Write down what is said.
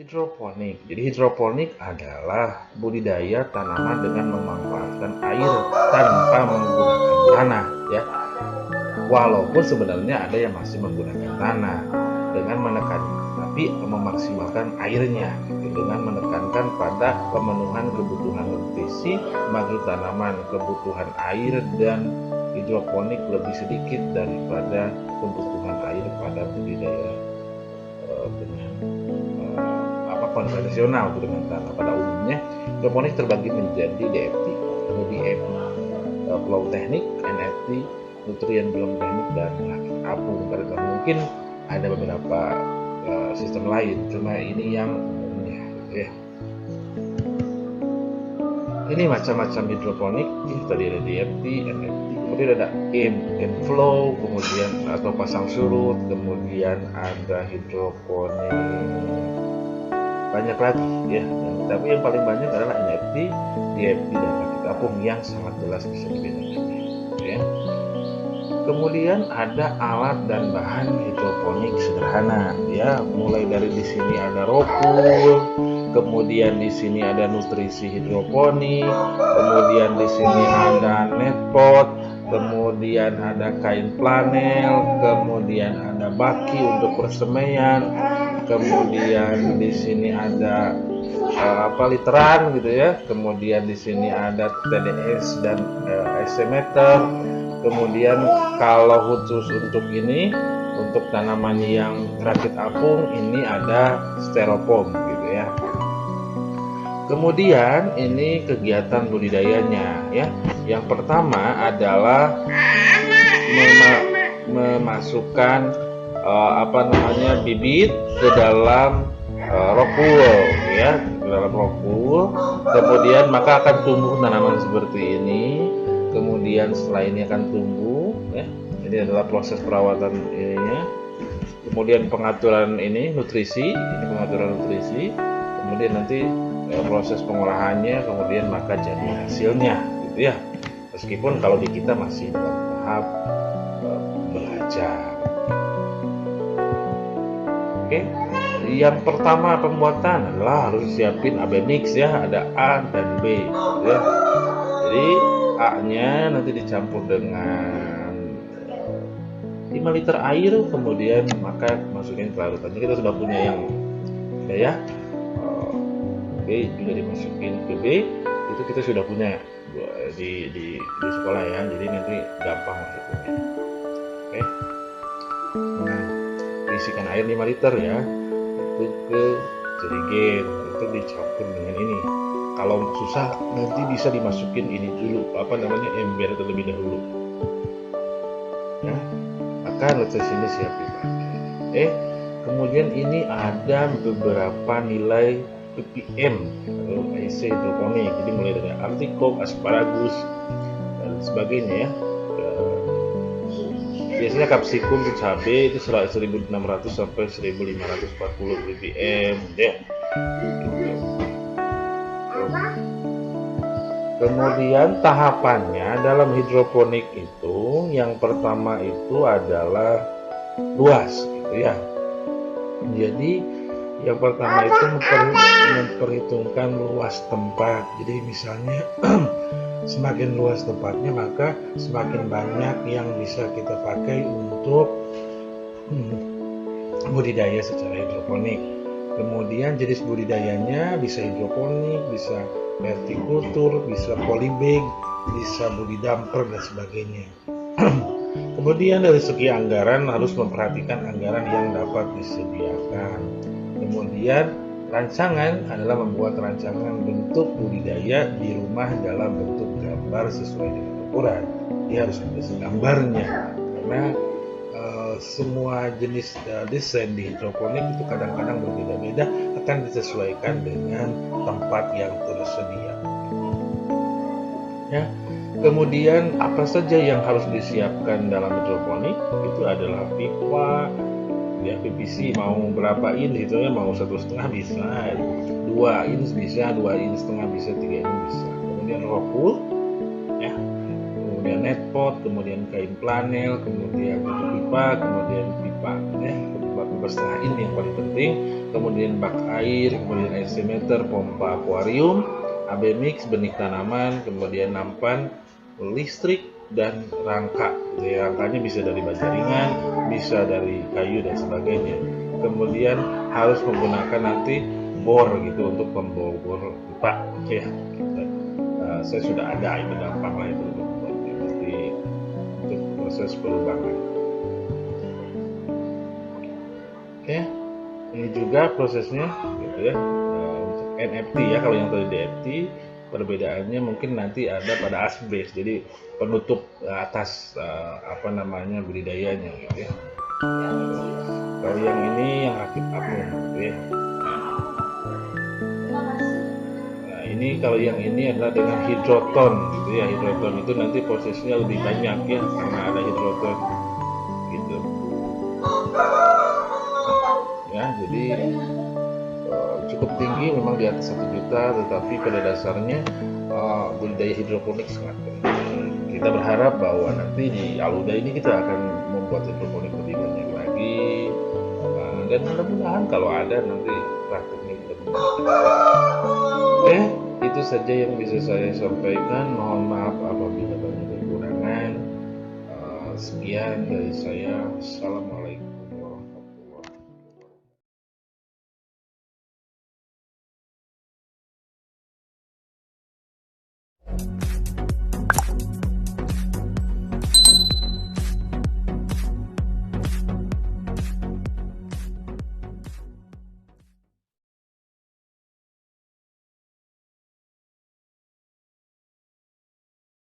Hidroponik. Jadi hidroponik adalah budidaya tanaman dengan memanfaatkan air tanpa menggunakan tanah, ya. Walaupun sebenarnya ada yang masih menggunakan tanah dengan menekan, tapi memaksimalkan airnya dengan menekankan pada pemenuhan kebutuhan nutrisi bagi tanaman, kebutuhan air dan hidroponik lebih sedikit daripada kebutuhan air pada budidaya dengan konvensional dengan tanah. Pada umumnya hidroponik terbagi menjadi DFT, DFT flow teknik, NFT nutrien belum teknik, dan rakit apung. Karena mungkin ada beberapa sistem lain, cuma ini yang umumnya, ya. Ini macam-macam hidroponik, tadi ada DFT, NFT, kemudian ada inflow, kemudian atau pasang surut, kemudian ada hidroponik banyak lagi, ya. Tapi yang paling banyak adalah NFT, DFT, dan rakit apung yang sangat jelas bisa dibedakan, ya. Kemudian ada alat dan bahan hidroponik sederhana, ya. Mulai dari di sini ada rockwool, kemudian di sini ada nutrisi hidroponik, kemudian di sini ada netpot, kemudian ada kain flanel, kemudian ada baki untuk persemaian, kemudian di sini ada literan gitu, ya. Kemudian di sini ada TDS dan SC meter. Kemudian kalau khusus untuk ini, untuk tanaman yang rakit apung, ini ada styrofoam gitu, ya. Kemudian ini kegiatan budidayanya, ya. Yang pertama adalah memasukkan bibit ke dalam rockwool, ya, ke dalam rockwool. Kemudian maka akan tumbuh tanaman seperti ini. Kemudian setelah ini akan tumbuh, ya. Ini adalah proses perawatan ininya. Kemudian pengaturan ini nutrisi, kemudian nanti proses pengolahannya, kemudian maka jadi hasilnya, gitu, ya. Meskipun kalau di kita masih dalam tahap belajar. Oke, yang pertama pembuatan adalah harus siapin AB mix, ya. Ada A dan B, ya. Jadi A-nya nanti dicampur dengan 5 liter air, kemudian maka masukin ke larutannya. Kita sudah punya yang ya. B juga dimasukin ke B, itu kita sudah punya di sekolah, ya. Jadi nanti gampang lah hitungnya. Oke. Nah, isikan air 5 liter, ya, itu ke jerigen, itu dicampur dengan ini. Kalau susah nanti bisa dimasukin ini dulu, ember terlebih dahulu, ya. Maka letak sini siapin. Kemudian ini ada beberapa nilai ppm atau IC hidroponik. Jadi mulai dari artikok, asparagus, dan sebagainya, ya. Biasanya kapsikum cabai itu 1600 sampai 1540 ppm, ya. Kemudian tahapannya dalam hidroponik itu, yang pertama itu adalah luas, gitu, ya. Jadi yang pertama itu memperhitungkan luas tempat. Jadi misalnya semakin luas tempatnya, maka semakin banyak yang bisa kita pakai untuk budidaya secara hidroponik. Kemudian jenis budidayanya bisa hidroponik, bisa vertikultur, bisa polybag, bisa budidamper, dan sebagainya. Kemudian dari segi anggaran harus memperhatikan anggaran yang dapat disediakan. Kemudian rancangan adalah membuat rancangan bentuk budidaya di rumah dalam bentuk gambar sesuai dengan ukuran. Dia harus ada gambarnya, karena semua jenis desain di hidroponik itu kadang-kadang berbeda-beda, akan disesuaikan dengan tempat yang tersedia. Ya. Kemudian apa saja yang harus disiapkan dalam hidroponik? Itu adalah pipa, ya PVC mau berapa in gitu ya, mau 1,5 bisa, 2 in bisa, 2,5 in bisa, 3 in bisa. Kemudian rockwool, ya, kemudian net pot, kemudian kain flanel, kemudian tutup pipa, kemudian pipa, ya, pipa setengah in yang paling penting, kemudian bak air, kemudian airsemeter, pompa akuarium, AB mix, benih tanaman, kemudian nampan, listrik, dan rangka. Jadi rangkanya bisa dari baja ringan, bisa dari kayu dan sebagainya. Kemudian harus menggunakan nanti bor gitu untuk membobol pipa. Ya, saya sudah ada, itu gampang lah itu untuk proses pelubangan. Oke, ini juga prosesnya gitu ya. Untuk NFT ya, kalau yang tadi DFT perbedaannya mungkin nanti ada pada asbes, jadi penutup atas budidayanya gitu ya. Kalau yang ini yang rakit apung gitu ya. Nah, ini kalau yang ini adalah dengan hidroton gitu ya. Hidroton itu nanti prosesnya lebih banyak ya, karena ada hidroton gitu ya. Jadi cukup tinggi, memang di atas 1 juta, tetapi pada dasarnya budidaya hidroponik sangat penting. Kita berharap bahwa nanti di Aluda ini kita akan membuat hidroponik lebih banyak lagi, dan mudah-mudahan kalau ada nanti prakteknya kita bisa. Oke, itu saja yang bisa saya sampaikan. Mohon maaf apabila banyak kekurangan. Sekian dari saya. Assalamualaikum.